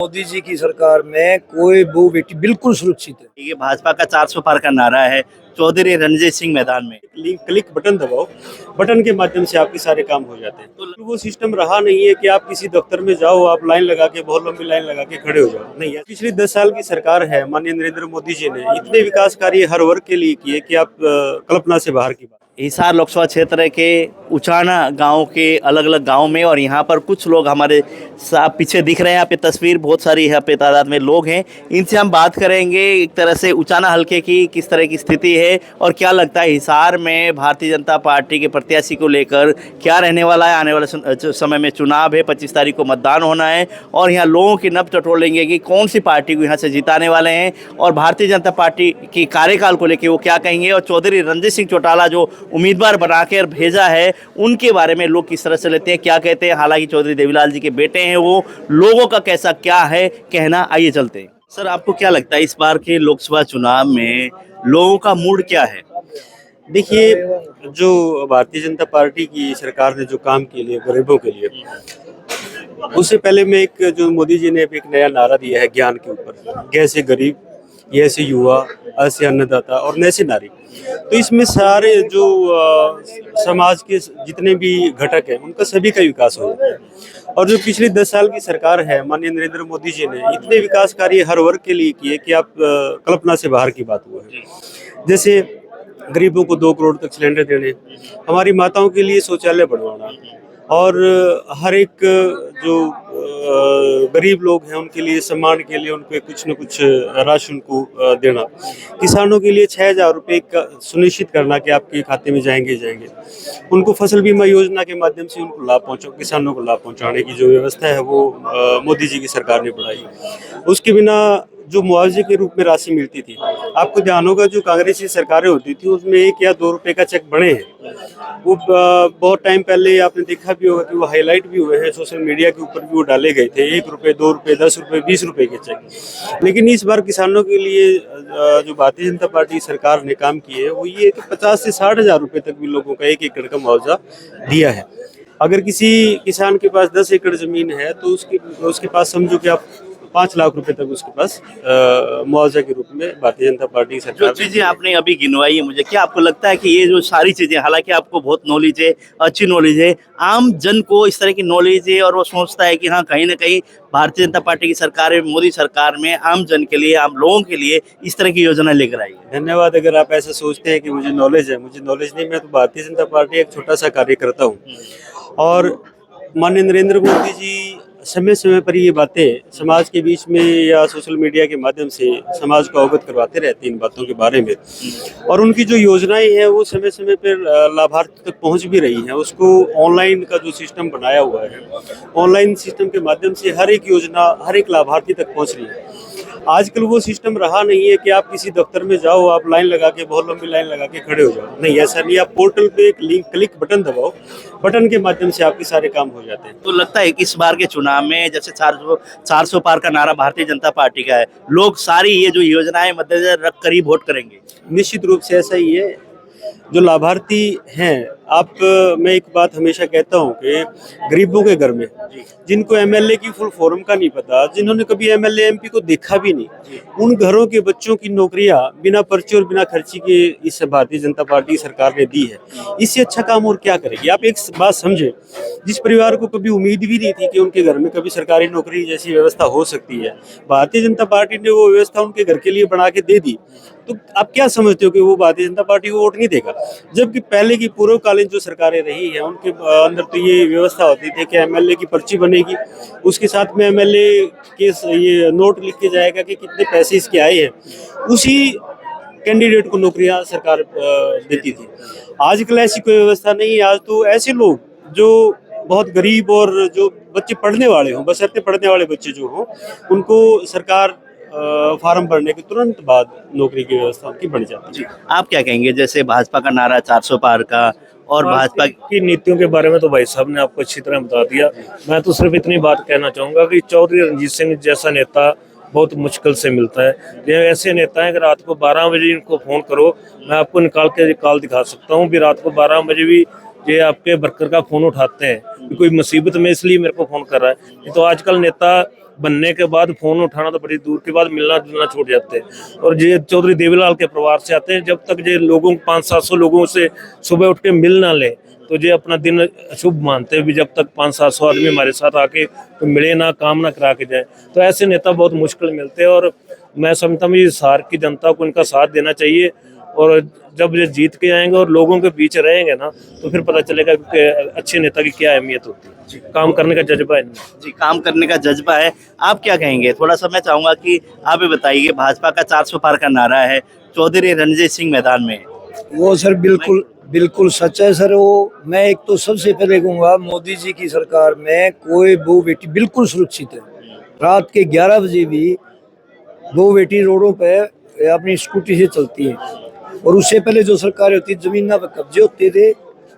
मोदी जी की सरकार में कोई वो बेटी बिल्कुल सुरक्षित है। ये भाजपा का 400 पार का नारा है। चौधरी रणजीत सिंह मैदान में। क्लिक बटन दबाओ, बटन के माध्यम से आपके सारे काम हो जाते हैं। तो वो सिस्टम रहा नहीं है कि आप किसी दफ्तर में जाओ, आप लाइन लगा के, बहुत लंबी लाइन लगा के खड़े हो जाओ। नहीं है, पिछले 10 साल की सरकार है, माननीय नरेंद्र मोदी जी ने इतने विकास कार्य हर वर्ग के लिए किए कि आप कल्पना से बाहर की बात। हिसार लोकसभा क्षेत्र के उचाना गांव के अलग अलग गांव में, और यहाँ पर कुछ लोग हमारे साथ पीछे दिख रहे हैं। यहाँ पे तस्वीर बहुत सारी यहाँ पे तादाद में लोग हैं। इनसे हम बात करेंगे एक तरह से उचाना हलके की किस तरह की स्थिति है और क्या लगता है हिसार में भारतीय जनता पार्टी के प्रत्याशी को लेकर क्या रहने वाला है। आने वाले समय में चुनाव है, 25 तारीख को मतदान होना है और यहाँ लोगों की नब्ज टटोलेंगे कि कौन सी पार्टी को यहाँ से जिताने वाले हैं और भारतीय जनता पार्टी की कार्यकाल को लेकर वो क्या कहेंगे, और चौधरी रणजीत सिंह चौटाला जो उम्मीदवार बना कर भेजा है उनके बारे में लोग किस तरह से लेते हैं, क्या कहते हैं। हालांकि चौधरी देवीलाल जी के बेटे हैं वो, लोगों का कैसा क्या है कहना, आइए चलते हैं। सर, आपको क्या लगता है इस बार के लोकसभा चुनाव में लोगों का मूड क्या है? देखिए, जो भारतीय जनता पार्टी की सरकार ने जो काम किए लिए गरीबों के लिए, उससे पहले में जो मोदी जी ने एक नया नारा दिया है ज्ञान के ऊपर, ग से गरीब, य से युवा, अ से अन्नदाता और न से नारी। तो इसमें सारे जो समाज के जितने भी घटक हैं उनका सभी का विकास हो जाता है। और जो पिछले 10 साल की सरकार है, माननीय नरेंद्र मोदी जी ने इतने विकास कार्य हर वर्ग के लिए किए कि आप कल्पना से बाहर की बात हुआ है। जैसे गरीबों को 2 करोड़ तक सिलेंडर देने, हमारी माताओं के लिए शौचालय बनवाना, और हर एक जो गरीब लोग हैं उनके लिए सम्मान के लिए उनको कुछ न कुछ राशि उनको देना, किसानों के लिए 6,000 रुपये का सुनिश्चित करना कि आपके खाते में जाएंगे, उनको फसल बीमा योजना के माध्यम से उनको लाभ पहुँचाओ, किसानों को लाभ पहुँचाने की जो व्यवस्था है वो मोदी जी की सरकार ने बढ़ाई। उसके बिना जो मुआवजे के रूप में राशि मिलती थी, आपको ध्यान होगा जो कांग्रेस की सरकारें होती थी उसमें 1 या 2 रुपए का चेक बने हैं। वो बहुत टाइम पहले आपने देखा भी होगा कि वो हाईलाइट भी हुए हैं, सोशल मीडिया के ऊपर भी वो डाले गए थे, 1 रुपए, 2 रुपए, 10 रुपए, 20 रुपए के चेक। लेकिन इस बार किसानों के लिए जो भारतीय जनता पार्टी सरकार ने काम किए है वो ये कि 50 से 60,000 रुपए तक भी लोगों का 1 एकड़ का मुआवजा दिया है। अगर किसी किसान के पास 10 एकड़ जमीन है तो उसके पास समझो कि आप 5 लाख रुपए तक उसके पास मुआवजा के रूप में भारतीय जनता पार्टी की सरकार। जो चीजें आपने अभी गिनवाई है, मुझे क्या आपको लगता है कि ये जो सारी चीजें, हालांकि आपको बहुत नॉलेज है, अच्छी नॉलेज है, आम जन को इस तरह की नॉलेज है और वो सोचता है कि हाँ कहीं ना कहीं भारतीय जनता पार्टी की सरकार में, मोदी सरकार में आम जन के लिए, आम लोगों के लिए इस तरह की योजना लेकर आई है। धन्यवाद। अगर आप ऐसा सोचते हैं कि मुझे नॉलेज है, मुझे नॉलेज नहीं। मैं तो भारतीय जनता पार्टी एक छोटा सा कार्यकर्ता हूँ और माननीय नरेंद्र मोदी जी समय समय पर ये बातें समाज के बीच में या सोशल मीडिया के माध्यम से समाज को अवगत करवाते रहते हैं इन बातों के बारे में, और उनकी जो योजनाएं हैं वो समय समय पर लाभार्थी तक पहुंच भी रही हैं। उसको ऑनलाइन का जो सिस्टम बनाया हुआ है, ऑनलाइन सिस्टम के माध्यम से हर एक योजना हर एक लाभार्थी तक पहुंच रही है। आजकल वो सिस्टम रहा नहीं है कि आप किसी दफ्तर में जाओ, आप लाइन लगा के, बहुत लंबी लाइन लगा के खड़े हो जाओ। नहीं, ऐसा नहीं। आप पोर्टल पे एक क्लिक बटन दबाओ, बटन के माध्यम से आपके सारे काम हो जाते हैं। तो लगता है कि इस बार के चुनाव में जैसे 400 पार का नारा भारतीय जनता पार्टी का है, लोग सारी ये जो योजनाएं मद्देनजर रख कर ही वोट करेंगे। निश्चित रूप से ऐसा ही है। जो लाभार्थी हैं, मैं एक बात हमेशा कहता हूं कि गरीबों के घर में जिनको एमएलए की फुल फॉर्म का नहीं पता, जिन्होंने कभी एमएलए एमपी को देखा भी नहीं, उन घरों के बच्चों की नौकरियां बिना पर्ची और बिना खर्ची के इस भारतीय जनता पार्टी सरकार ने दी है। इससे अच्छा काम और क्या करेगी। आप एक बात समझे, जिस परिवार को कभी उम्मीद भी नहीं थी कि उनके घर में कभी सरकारी नौकरी जैसी व्यवस्था हो सकती है, भारतीय जनता पार्टी ने वो व्यवस्था उनके घर के लिए बना के दे दी। तो आप क्या समझते हो कि वो भारतीय जनता पार्टी को वोट नहीं देगा? जबकि पहले की पूर्वकालीन जो सरकारें रही है उनके अंदर तो ये व्यवस्था होती थी कि एमएलए की पर्ची बनेगी, उसके साथ में एमएलए के ये नोट लिख के जाएगा कि कितने पैसे इसके आए हैं, उसी कैंडिडेट को नौकरियां सरकार देती थी। आजकल ऐसी कोई व्यवस्था नहीं है। आज तो ऐसे लोग जो बहुत गरीब और जो बच्चे पढ़ने वाले हों, बशर्ते पढ़ने वाले बच्चे जो हों, उनको सरकार फार्म भरने के तुरंत बाद नौकरी की व्यवस्था उनकी बढ़ जाती है। आप क्या कहेंगे, जैसे भाजपा का नारा 400 पार का और भाजपा की नीतियों के बारे में तो भाई साहब ने आपको अच्छी तरह बता दिया। मैं तो सिर्फ इतनी बात कहना चाहूंगा कि चौधरी रणजीत सिंह जैसा नेता बहुत मुश्किल से मिलता है। ये ऐसे नेता हैं कि रात को 12 बजे इनको फोन करो, मैं आपको निकाल के कॉल दिखा सकता हूँ भी रात को 12 बजे भी ये आपके वर्कर का फोन उठाते हैं कि कोई मुसीबत में इसलिए मेरे को फोन कर रहा है। तो आजकल नेता बनने के बाद फोन उठाना तो बड़ी दूर की बात, मिलना जुलना छूट जाते हैं। और ये चौधरी देवीलाल के परिवार से आते हैं, जब तक ये लोगों 500-700 लोगों से सुबह उठ के मिल ना ले तो ये अपना दिन अशुभ मानते हैं भी, जब तक 500-700 आदमी हमारे साथ आके तो मिले ना, काम ना करा के जाए। तो ऐसे नेता बहुत मुश्किल मिलते हैं और मैं समझता हूँ ये शहर की जनता को इनका साथ देना चाहिए। और जब ये जीत के आएंगे और लोगों के बीच रहेंगे ना तो फिर पता चलेगा कि अच्छे नेता की क्या अहमियत होती है। काम करने का जज्बा है इनमें। जी, काम करने का जज्बा है। आप क्या कहेंगे, थोड़ा सा मैं चाहूंगा कि आप ये बताइए, भाजपा का 400 पार का नारा है, चौधरी रणजीत सिंह मैदान में है। वो सर बिल्कुल बिल्कुल सच है सर। वो मैं एक तो सबसे पहले कहूँगा, मोदी जी की सरकार में कोई बहू बेटी बिल्कुल सुरक्षित है। रात के 11 बजे भी बहू बेटी रोडों पे अपनी स्कूटी से चलती है। और उससे पहले जो सरकार होती जमीन पर कब्जे होते थे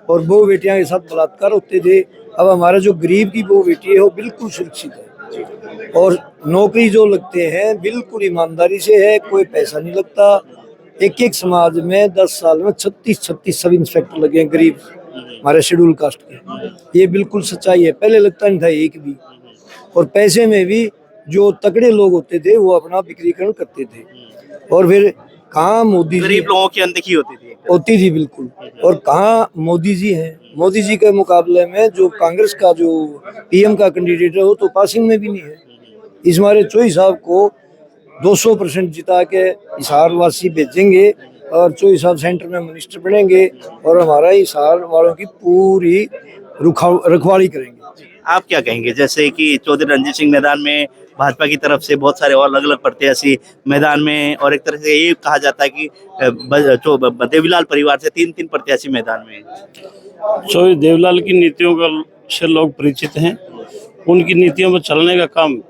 और बहू बेटियां के साथ बलात्कार होते थे। अब हमारा जो गरीब की बहू बेटी है वो बिल्कुल सुरक्षित है और नौकरी जो लगते हैं बिल्कुल ईमानदारी से है, कोई पैसा नहीं लगता। एक समाज में 10 साल में 36 सब इंस्पेक्टर लगे हैं गरीब हमारे शेड्यूल कास्ट के। ये बिल्कुल सच्चाई है, पहले लगता नहीं था एक भी। और पैसे में भी जो तगड़े लोग होते थे वो अपना बिक्रीकरण करते थे। और फिर कहाँ मोदी जी, गरीब लोगों की अनदेखी होती थी बिल्कुल। और कहाँ मोदी जी हैं, मोदी जी के मुकाबले में जो कांग्रेस का जो पीएम का कैंडिडेट है वो तो पासिंग में भी नहीं है। इस मारे चोई साहब को 200% जिता के हिसार वासी भेजेंगे और चोई साहब सेंटर में मिनिस्टर बनेंगे और हमारा हिसार वालों की पूरी रखवाली करेंगे। आप क्या कहेंगे, जैसे कि चौधरी रणजीत सिंह मैदान में, भाजपा की तरफ से बहुत सारे और अलग अलग प्रत्याशी मैदान में, और एक तरह से ये कहा जाता है कि देवीलाल परिवार से 3 प्रत्याशी मैदान में। चौधरी देवीलाल की नीतियों का से लोग परिचित हैं, उनकी नीतियों पर चलने का काम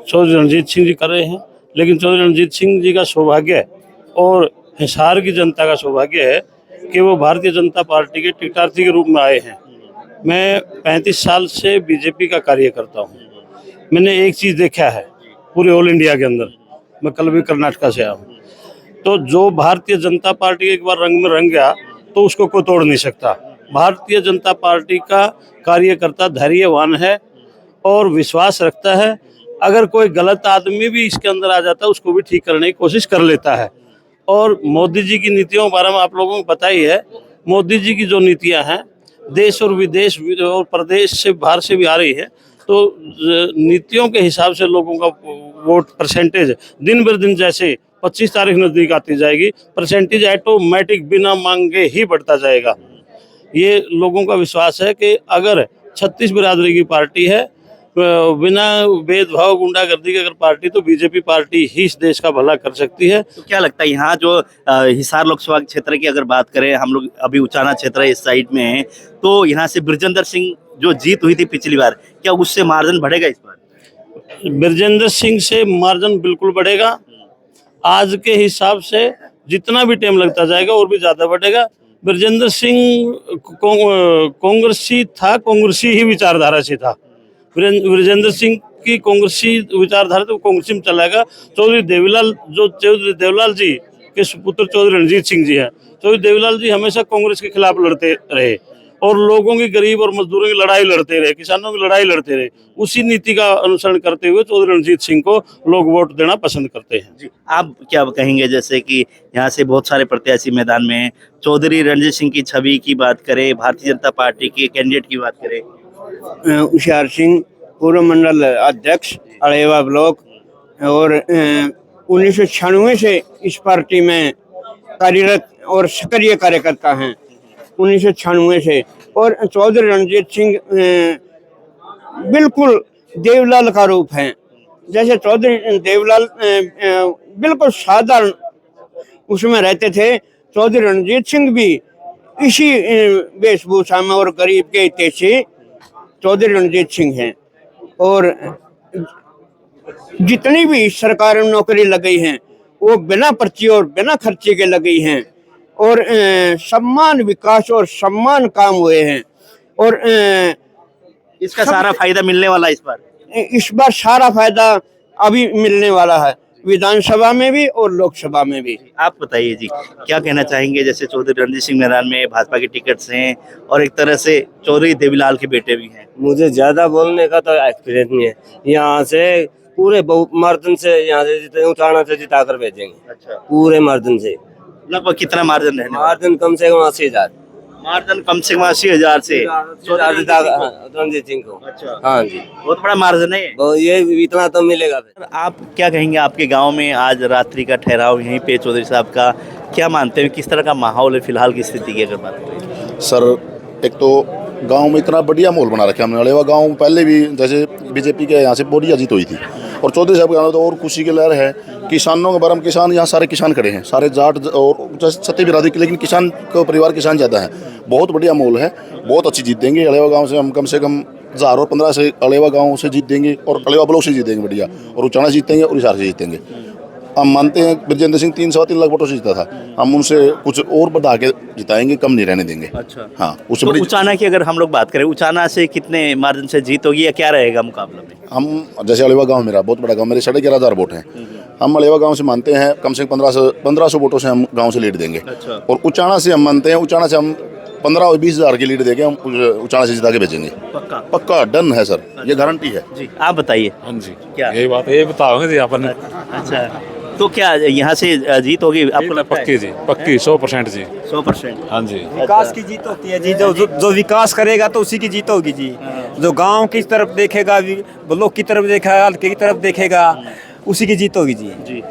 चौधरी रणजीत सिंह जी कर रहे हैं। लेकिन चौधरी रणजीत सिंह जी का सौभाग्य और हिसार की जनता का सौभाग्य है कि वो भारतीय जनता पार्टी के टिकटार्थी के रूप में आए हैं। मैं 35 साल से बीजेपी का कार्य करता हूँ। मैंने एक चीज़ देखा है पूरे ऑल इंडिया के अंदर, मैं कल भी कर्नाटका से आया हूँ, तो जो भारतीय जनता पार्टी एक बार रंग में रंग गया तो उसको कोई तोड़ नहीं सकता। भारतीय जनता पार्टी का कार्यकर्ता धैर्यवान है और विश्वास रखता है। अगर कोई गलत आदमी भी इसके अंदर आ जाता है उसको भी ठीक करने की कोशिश कर लेता है। और मोदी जी की नीतियों के बारे में आप लोगों को पता ही है। मोदी जी की जो नीतियां हैं देश और विदेश और प्रदेश से बाहर से भी आ रही है, तो नीतियों के हिसाब से लोगों का वोट परसेंटेज दिन बर दिन, जैसे 25 तारीख नज़दीक आती जाएगी, परसेंटेज ऑटोमेटिक बिना मांगे ही बढ़ता जाएगा। ये लोगों का विश्वास है कि अगर 36 बिरादरी की पार्टी है, बिना भेदभाव गुंडागर्दी की अगर पार्टी, तो बीजेपी पार्टी ही इस देश का भला कर सकती है। तो क्या लगता है यहाँ जो हिसार लोकसभा क्षेत्र की अगर बात करें, हम लोग अभी उचाना क्षेत्र इस साइड में है, तो यहाँ से ब्रजेंद्र सिंह जो जीत हुई थी पिछली बार, क्या उससे मार्जिन बढ़ेगा इस बार? ब्रजेंद्र सिंह से मार्जिन बिल्कुल बढ़ेगा। आज के हिसाब से जितना भी टाइम लगता जाएगा और भी ज्यादा बढ़ेगा। ब्रजेंद्र सिंह कांग्रेसी था, कांग्रेसी ही विचारधारा से था। ब्रजेंद्र सिंह की कांग्रेसी विचारधारा तो कांग्रेसी में चलाएगा। चौधरी देवीलाल जी के सुपुत्र चौधरी रणजीत सिंह जी हैं। चौधरी देवीलाल जी हमेशा कांग्रेस के खिलाफ लड़ते रहे और लोगों की, गरीब और मजदूरों की लड़ाई लड़ते रहे, किसानों की लड़ाई लड़ते रहे। उसी नीति का अनुसरण करते हुए चौधरी रणजीत सिंह को लोग वोट देना पसंद करते हैं। जी, आप क्या कहेंगे, जैसे कि यहाँ से बहुत सारे प्रत्याशी मैदान में हैं, चौधरी रणजीत सिंह की छवि की बात करें, भारतीय जनता पार्टी के कैंडिडेट की बात करें? होशियार सिंह, पूर्व मंडल अध्यक्ष अड़ेवा ब्लॉक, और 1996 से इस पार्टी में कार्यरत और सक्रिय कार्यकर्ता हैं, 1996 से। और चौधरी रणजीत सिंह बिल्कुल देवलाल का रूप है। जैसे चौधरी देवलाल बिल्कुल साधारण उसमें रहते थे, चौधरी रणजीत सिंह भी इसी वेशभूषा में और गरीब के हितैषी चौधरी रणजीत सिंह हैं। और जितनी भी सरकारी नौकरी लगी हैं वो बिना पर्ची और बिना खर्चे के लगी हैं और सम्मान विकास और सम्मान काम हुए हैं। और इसका सारा फायदा मिलने वाला इस बार सारा फायदा अभी मिलने वाला है। विधानसभा में भी और लोकसभा में भी। आप बताइए जी, क्या कहना चाहेंगे? जैसे चौधरी रणजीत सिंह मैदान में भाजपा के टिकट्स हैं और एक तरह से चौधरी देवीलाल के बेटे भी हैं। मुझे ज्यादा बोलने का तो एक्सपीरियंस नहीं है। यहाँ से पूरे मर्दन से यहाँ से जितने उठाना से जिता कर भेजेंगे। अच्छा, पूरे मर्दन से। लगभग कितना मार्जिन रहने वाला? मार्जिन कम से कम 80,000। मार्जिन कम से कम 80,000 से रणजीत सिंह को। अच्छा, हाँ जी, बहुत बड़ा मार्जिन है ये। ये इतना तो मिलेगा फिर। आप क्या कहेंगे? आपके गांव में आज रात्रि का ठहराव यहीं पे चौधरी साहब का, क्या मानते हैं किस तरह का माहौल है फिलहाल की स्थिति की अगर बात करें? सर एक तो गांव में इतना बढ़िया माहौल बना रखा हमने। अलेवा गांव पहले भी जैसे बीजेपी के यहाँ से बढ़िया जीत हुई थी और चौधरी साहब के गाँव में तो और खुशी की लहर है। किसानों के बारे में, किसान यहाँ सारे किसान खड़े हैं, सारे जाट और सत्य बिरादरी, लेकिन किसान का परिवार किसान ज़्यादा है। बहुत बढ़िया माहौल है, बहुत अच्छी जीत देंगे। अलेवा गाँव से हम कम से कम 1000 और 15 से अलेवा गाँव से जीत देंगे और अलेवा ब्लॉक से जीतेंगे बढ़िया, और उचाना जीतेंगे और हिसार से जीतेंगे। हम मानते हैं ब्रजेंद्र सिंह 3-3 लाख वोटों से जीता था, हम उनसे कुछ और बढ़ा के जिताएंगे, कम नहीं रहने देंगे। अच्छा, हाँ, उससे तो बड़ी उचाना की अगर हम लोग बात करें, उचाना से कितने मार्जिन से जीत होगी या क्या रहेगा मुकाबला में? हम जैसे अलेवा गांव मेरा बहुत बड़ा गांव, मेरे 11,500 वोट हैं। हम अलेवा गांव से मानते हैं कम से कम 1500 वोटों से हम गांव से लीड देंगे। अच्छा। और उचाना से हम मानते हैं, उचाना से हम 15 और 20,000 की लीड देके हम उचाना से जिता के भेजेंगे। पक्का? पक्का डन है सर, ये गारंटी है जी, आप बताइए। हाँ जी, क्या यही बात है, ये बताओगे जी अपन। अच्छा, तो क्या यहाँ से जीत होगी आपको लगता है? पक्की जी, पक्की 100% जी। 100%? हाँ जी, विकास की जीत होती है जी। जो विकास करेगा तो उसी की जीत होगी जी। जो गांव की तरफ देखेगा, ब्लॉक की तरफ देखेगा, हल्के की तरफ देखेगा, उसी की जीत होगी जी। जी,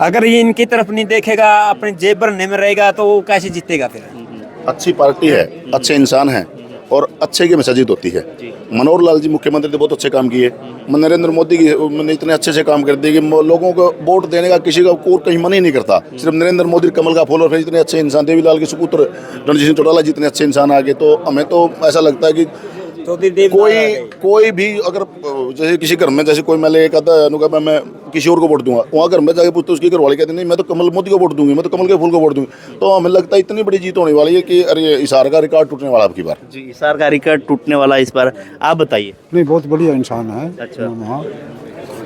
अगर ये इनकी तरफ नहीं देखेगा, अपने जेब भरने में रहेगा, तो वो कैसे जीतेगा फिर? अच्छी पार्टी है, अच्छे इंसान हैं और अच्छे की मैसेज होती है। मनोहर लाल जी मुख्यमंत्री ने बहुत अच्छे काम किए। नरेंद्र मोदी की ने इतने अच्छे से काम कर दिए कि लोगों को वोट देने का किसी का और कहीं मन ही नहीं करता। सिर्फ नरेंद्र मोदी कमल का फूल, और फिर इतने अच्छे इंसान देवीलाल के सुपुत्र रणजीत सिंह चौटाला जितने अच्छे इंसान आ गए, तो हमें तो ऐसा लगता है कि कोई भी अगर जैसे किसी घर में, जैसे कोई मैं ले कहता है मैं किसी और को वोट दूंगा, वहाँ घर में जाके पूछते उसके घर वाले कहते नहीं मैं तो कमल मोदी को वोट दूंगी, मैं तो कमल के फूल को वोट दूंगी। तो हमें लगता है इतनी बड़ी जीत होने वाली है कि अरे हिसार का रिकॉर्ड टूटने वाला अब की बार। जी, हिसार का रिकॉर्ड टूटने वाला इस बार। आप बताइए। नहीं, बहुत बढ़िया इंसान है। अच्छा। वहाँ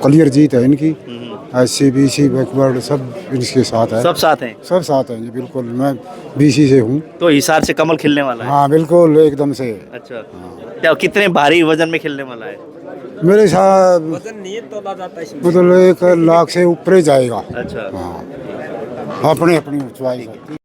क्लियर जीत है इनकी। SC BC बैकवर्ड सब इनके साथ है। सब साथ हैं? सब साथ हैं जी, बिल्कुल। मैं BC से हूँ। तो हिसार से कमल खिलने वाला है? हाँ बिल्कुल, एकदम से। अच्छा, क्या कितने भारी वजन में खिलने वाला है? मेरे साथ वजन नहीं तोला जाता इसमें। मतलब 1 लाख से ऊपर ही जाएगा। अच्छा, हाँ, अपनी अपनी ऊंचाई है।